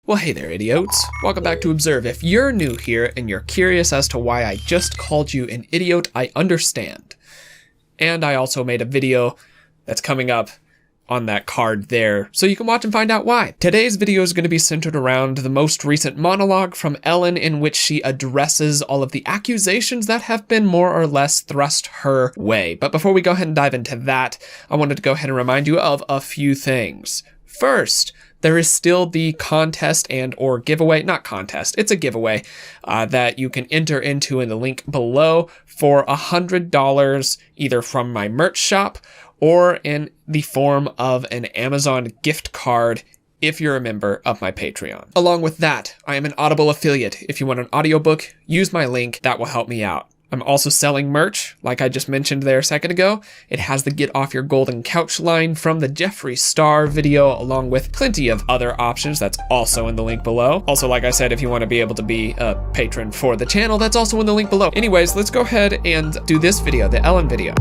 Well, hey there, idiots. Welcome back to Observe. If you're new here and you're curious as to why I just called you an idiot, I understand. And I also made a video that's coming up on that card there, so you can watch and find out why. Today's video is going to be centered around the most recent monologue from Ellen, in which she addresses all of the accusations that have been more or less thrust her way. But before we go ahead and dive into that, I wanted to go ahead and remind you of a few things. First, there is still the contest and or giveaway, not contest, it's a giveaway that you can enter into in the link below for $100 either from my merch shop or in the form of an Amazon gift card if you're a member of my Patreon. Along with that, I am an Audible affiliate. If you want an audiobook, use my link, that will help me out. I'm also selling merch, like I just mentioned there a second ago. It has the Get Off Your Golden Couch line from the Jeffree Star video, along with plenty of other options. That's also in the link below. Also, like I said, if you want to be able to be a patron for the channel, that's also in the link below. Anyways, let's go ahead and do this video, the Ellen video.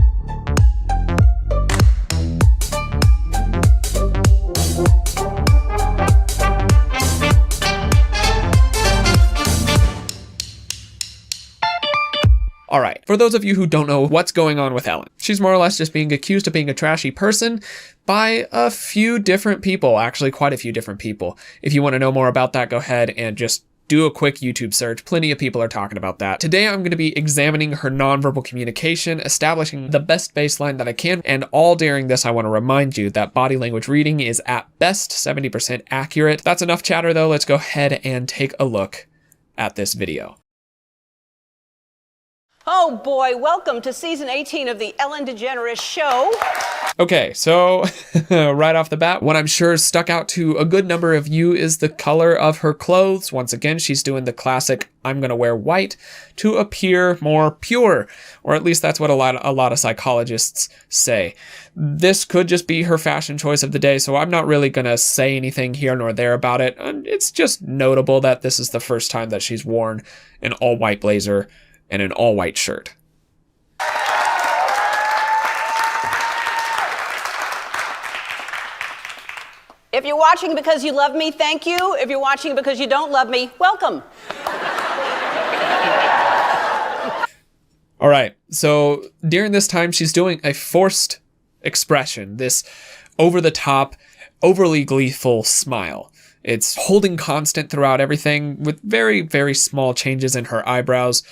All right, for those of you who don't know what's going on with Ellen, she's more or less just being accused of being a trashy person by a few different people, actually quite a few different people. If you want to know more about that, go ahead and just do a quick YouTube search. Plenty of people are talking about that. Today, I'm going to be examining her nonverbal communication, establishing the best baseline that I can, and all during this, I want to remind you that body language reading is at best 70% accurate. That's enough chatter though. Let's go ahead and take a look at this video. Oh boy, welcome to season 18 of the Ellen DeGeneres show. Okay, so right off the bat, what I'm sure stuck out to a good number of you is the color of her clothes. Once again, she's doing the classic, I'm gonna wear white to appear more pure, or at least that's what a lot of psychologists say. This could just be her fashion choice of the day, so I'm not really gonna say anything here nor there about it. It's just notable that this is the first time that she's worn an all-white blazer and an all-white shirt. If you're watching because you love me, thank you. If you're watching because you don't love me, welcome. All right, so during this time, she's doing a forced expression, this over-the-top, overly gleeful smile. It's holding constant throughout everything with very, very small changes in her eyebrows.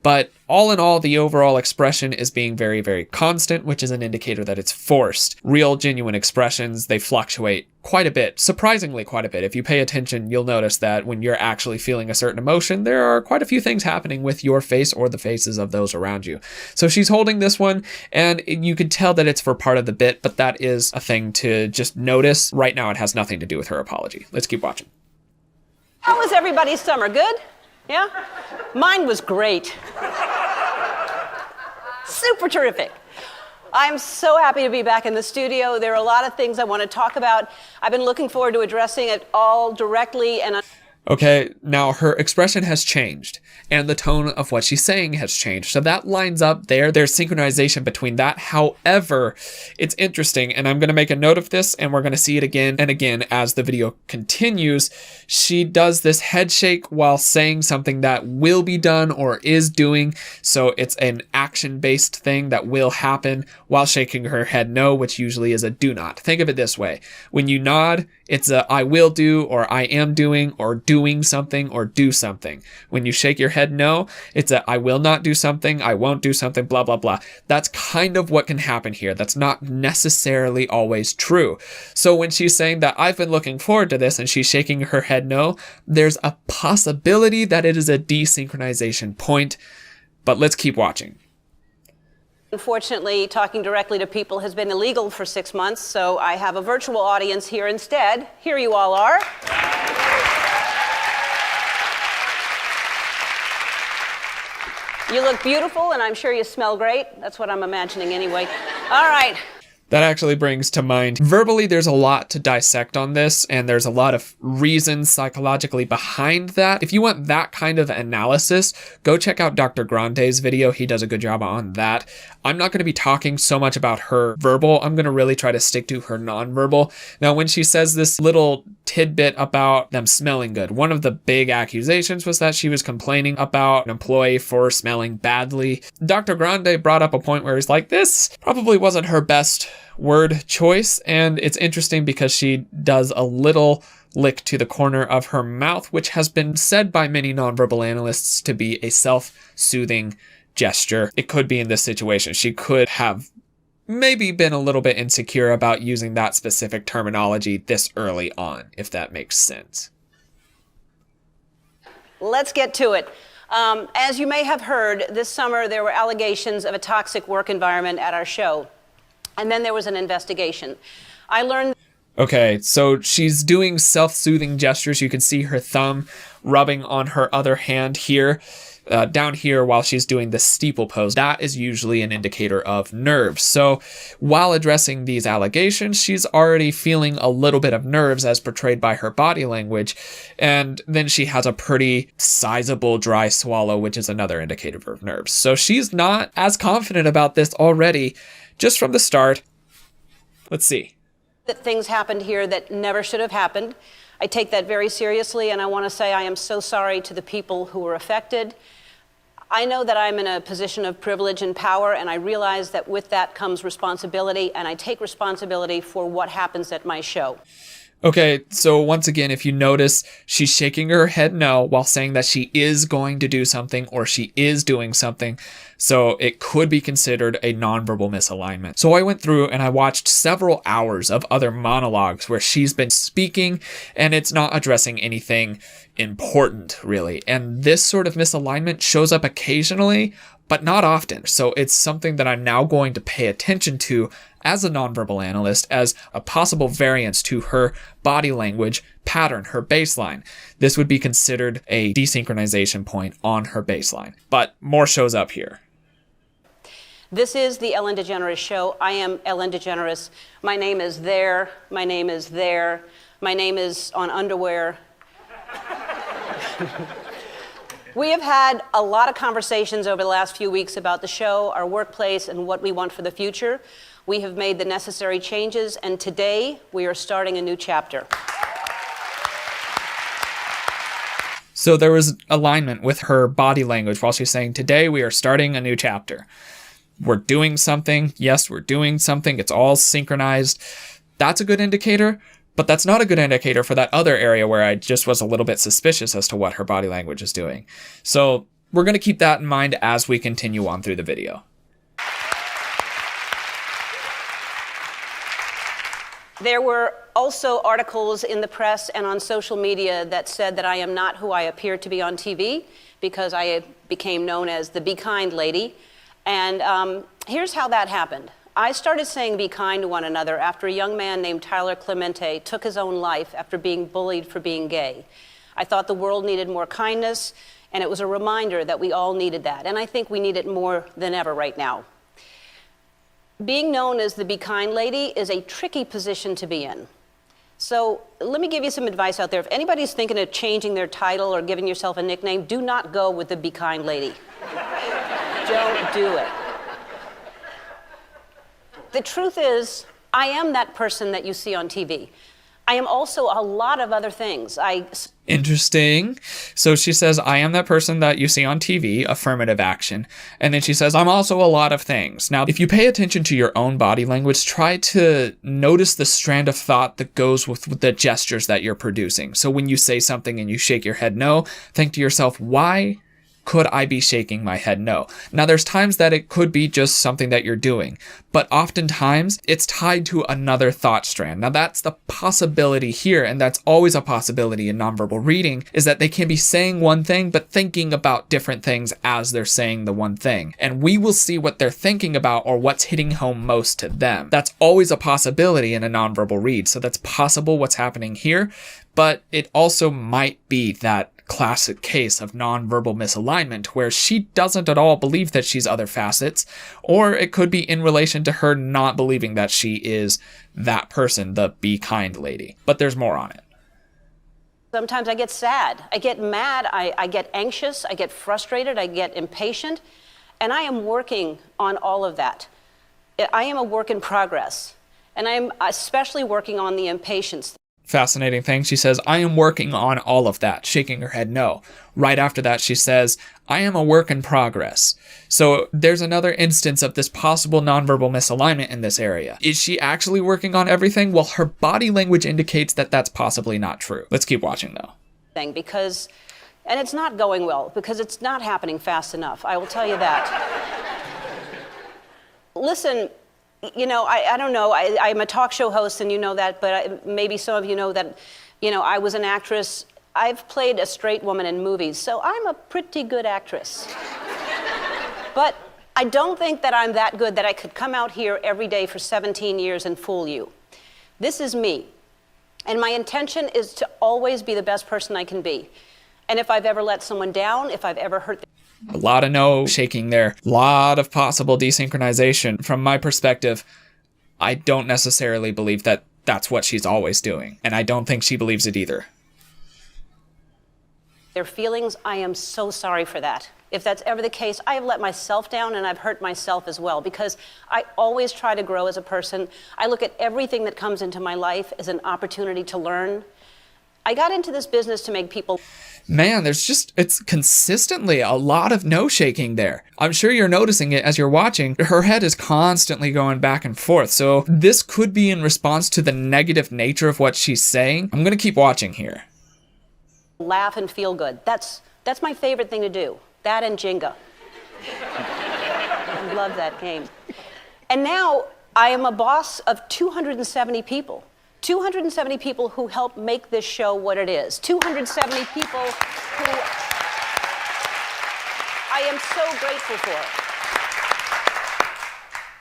But all in all, the overall expression is being very, very constant, which is an indicator that it's forced. Real, genuine expressions, they fluctuate quite a bit, surprisingly quite a bit. If you pay attention, you'll notice that when you're actually feeling a certain emotion, there are quite a few things happening with your face or the faces of those around you. So she's holding this one, and you could tell that it's for part of the bit, but that is a thing to just notice. Right now, it has nothing to do with her apology. Let's keep watching. How was everybody's summer? Good? Yeah? Mine was great. Super terrific. I'm so happy to be back in the studio. There are a lot of things I want to talk about. I've been looking forward to addressing it all directly and Okay, now her expression has changed, and the tone of what she's saying has changed. So that lines up there. There's synchronization between that. However, it's interesting, and I'm going to make a note of this, and we're going to see it again and again as the video continues. She does this head shake while saying something that will be done or is doing. So it's an action-based thing that will happen while shaking her head no, which usually is a do not. Think of it this way. When you nod, it's a I will do, or I am doing, or doing something, or do something. When you shake your head no, it's a I will not do something, I won't do something, blah, blah, blah. That's kind of what can happen here. That's not necessarily always true. So when she's saying that I've been looking forward to this and she's shaking her head no, there's a possibility that it is a desynchronization point, but let's keep watching. Unfortunately, talking directly to people has been illegal for 6 months, so I have a virtual audience here instead. Here you all are. You look beautiful, and I'm sure you smell great. That's what I'm imagining anyway. All right. That actually brings to mind, verbally, there's a lot to dissect on this, and there's a lot of reasons psychologically behind that. If you want that kind of analysis, go check out Dr. Grande's video. He does a good job on that. I'm not going to be talking so much about her verbal. I'm going to really try to stick to her nonverbal. Now, when she says this little tidbit about them smelling good, one of the big accusations was that she was complaining about an employee for smelling badly. Dr. Grande brought up a point where he's like, this probably wasn't her best word choice, and it's interesting because she does a little lick to the corner of her mouth, which has been said by many nonverbal analysts to be a self-soothing gesture. It could be in this situation. She could have maybe been a little bit insecure about using that specific terminology this early on, if that makes sense. Let's get to it. As you may have heard, this summer there were allegations of a toxic work environment at our show. And then there was an investigation. I learned... Okay, so she's doing self-soothing gestures. You can see her thumb rubbing on her other hand here, down here while she's doing the steeple pose. That is usually an indicator of nerves. So while addressing these allegations, she's already feeling a little bit of nerves as portrayed by her body language. And then she has a pretty sizable dry swallow, which is another indicator of nerves. So she's not as confident about this already, just from the start. Let's see. That things happened here that never should have happened. I take that very seriously, and I want to say I am so sorry to the people who were affected. I know that I'm in a position of privilege and power, and I realize that with that comes responsibility, and I take responsibility for what happens at my show. Okay, so once again, if you notice, she's shaking her head no while saying that she is going to do something or she is doing something. So it could be considered a nonverbal misalignment. So I went through and I watched several hours of other monologues where she's been speaking and it's not addressing anything important, really. And this sort of misalignment shows up occasionally, but not often. So it's something that I'm now going to pay attention to as a nonverbal analyst as a possible variance to her body language pattern, her baseline. This would be considered a desynchronization point on her baseline, but more shows up here. This is the Ellen DeGeneres Show. I am Ellen DeGeneres. My name is there. My name is there. My name is on underwear. We have had a lot of conversations over the last few weeks about the show, our workplace, and what we want for the future. We have made the necessary changes, and today we are starting a new chapter. So there was alignment with her body language while she's saying, today we are starting a new chapter. We're doing something. Yes, we're doing something. It's all synchronized. That's a good indicator. But that's not a good indicator for that other area where I just was a little bit suspicious as to what her body language is doing. So we're going to keep that in mind as we continue on through the video. There were also articles in the press and on social media that said that I am not who I appear to be on TV because I became known as the Be Kind lady. And here's how that happened. I started saying be kind to one another after a young man named Tyler Clemente took his own life after being bullied for being gay. I thought the world needed more kindness, and it was a reminder that we all needed that. And I think we need it more than ever right now. Being known as the Be Kind lady is a tricky position to be in. So let me give you some advice out there. If anybody's thinking of changing their title or giving yourself a nickname, do not go with the Be Kind lady. Don't do it. The truth is, I am that person that you see on TV. I am also a lot of other things. Interesting. So she says, I am that person that you see on TV, affirmative action. And then she says, I'm also a lot of things. Now, if you pay attention to your own body language, try to notice the strand of thought that goes with the gestures that you're producing. So when you say something and you shake your head no, think to yourself, why could I be shaking my head no? Now, there's times that it could be just something that you're doing, but oftentimes it's tied to another thought strand. Now, that's the possibility here, and that's always a possibility in nonverbal reading, is that they can be saying one thing, but thinking about different things as they're saying the one thing. And we will see what they're thinking about or what's hitting home most to them. That's always a possibility in a nonverbal read, so that's possible what's happening here, but it also might be that classic case of nonverbal misalignment where she doesn't at all believe that she's other facets, or it could be in relation to her not believing that she is that person, the be kind lady. But there's more on it. Sometimes I get sad, I get mad, I get anxious, I get frustrated, I get impatient, and I am working on all of that. I am a work in progress, and I'm especially working on the impatience. Fascinating thing, she says, I am working on all of that, shaking her head no. Right after that, she says, I am a work in progress. So there's another instance of this possible nonverbal misalignment in this area. Is she actually working on everything? Well, her body language indicates that that's possibly not true. Let's keep watching though. Because, and it's not going well, because it's not happening fast enough, I will tell you that. Listen, you know, I don't know, I'm a talk show host and you know that, but maybe some of you know that, you know, I was an actress. I've played a straight woman in movies, so I'm a pretty good actress. But I don't think that I'm that good that I could come out here every day for 17 years and fool you. This is me. And my intention is to always be the best person I can be. And if I've ever let someone down, if I've ever hurt a lot of no shaking there. A lot of possible desynchronization. From my perspective, I don't necessarily believe that that's what she's always doing. And I don't think she believes it either. Their feelings, I am so sorry for that. If that's ever the case, I have let myself down and I've hurt myself as well, because I always try to grow as a person. I look at everything that comes into my life as an opportunity to learn. I got into this business to make people... Man, it's consistently a lot of no shaking there. I'm sure you're noticing it as you're watching. Her head is constantly going back and forth. So this could be in response to the negative nature of what she's saying. I'm going to keep watching here. Laugh and feel good. That's my favorite thing to do. That and Jenga. I love that game. And now I am a boss of 270 people. 270 people who help make this show what it is. 270 people who I am so grateful for.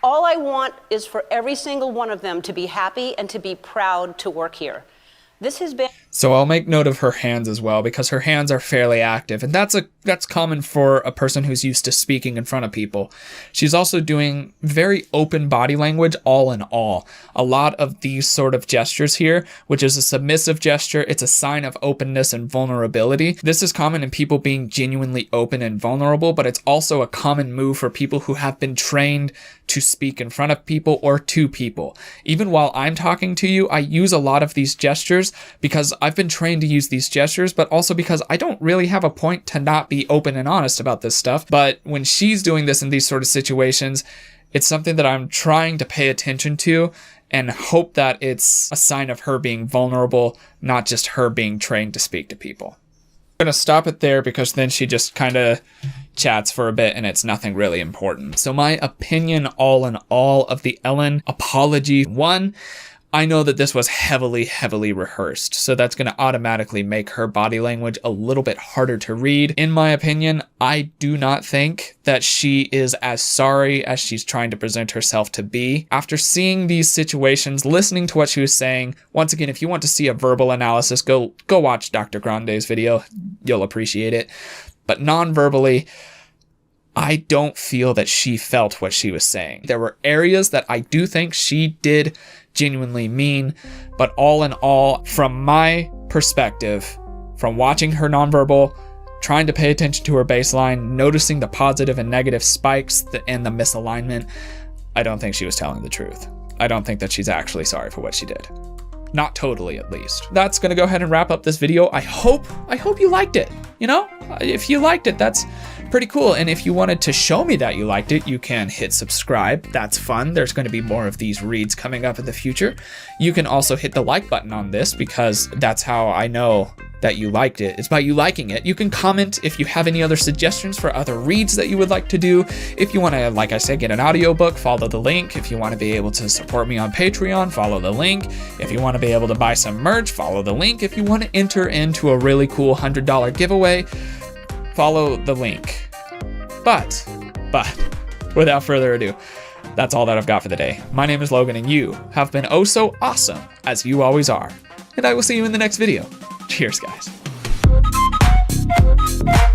All I want is for every single one of them to be happy and to be proud to work here. This has been... So I'll make note of her hands as well, because her hands are fairly active, and that's common for a person who's used to speaking in front of people. She's also doing very open body language all in all. A lot of these sort of gestures here, which is a submissive gesture, it's a sign of openness and vulnerability. This is common in people being genuinely open and vulnerable, but it's also a common move for people who have been trained to speak in front of people or to people. Even while I'm talking to you, I use a lot of these gestures because I've been trained to use these gestures, but also because I don't really have a point to not be open and honest about this stuff. But when she's doing this in these sort of situations, it's something that I'm trying to pay attention to and hope that it's a sign of her being vulnerable, not just her being trained to speak to people. I'm going to stop it there because then she just kind of chats for a bit and it's nothing really important. So my opinion all in all of the Ellen apology, one, I know that this was heavily rehearsed, so that's going to automatically make her body language a little bit harder to read. In my opinion, I do not think that she is as sorry as she's trying to present herself to be. After seeing these situations, listening to what she was saying, once again, if you want to see a verbal analysis, go watch Dr. Grande's video. You'll appreciate it. But non-verbally, I don't feel that she felt what she was saying. There were areas that I do think she did genuinely mean, but all in all, from my perspective, from watching her nonverbal, trying to pay attention to her baseline, noticing the positive and negative spikes and the misalignment, I don't think she was telling the truth. I don't think that she's actually sorry for what she did. Not totally, at least. That's gonna go ahead and wrap up this video. I hope you liked it. You know, if you liked it, that's pretty cool. And if you wanted to show me that you liked it, you can hit subscribe. That's fun. There's going to be more of these reads coming up in the future. You can also hit the like button on this because that's how I know that you liked it. It's by you liking it. You can comment if you have any other suggestions for other reads that you would like to do. If you want to, like I said, get an audiobook, follow the link. If you want to be able to support me on Patreon, follow the link. If you want to be able to buy some merch, follow the link. If you want to enter into a really cool $100 giveaway, follow the link. But, without further ado, that's all that I've got for the day. My name is Logan, and you have been oh so awesome, as you always are. And I will see you in the next video. Cheers, guys. Bye.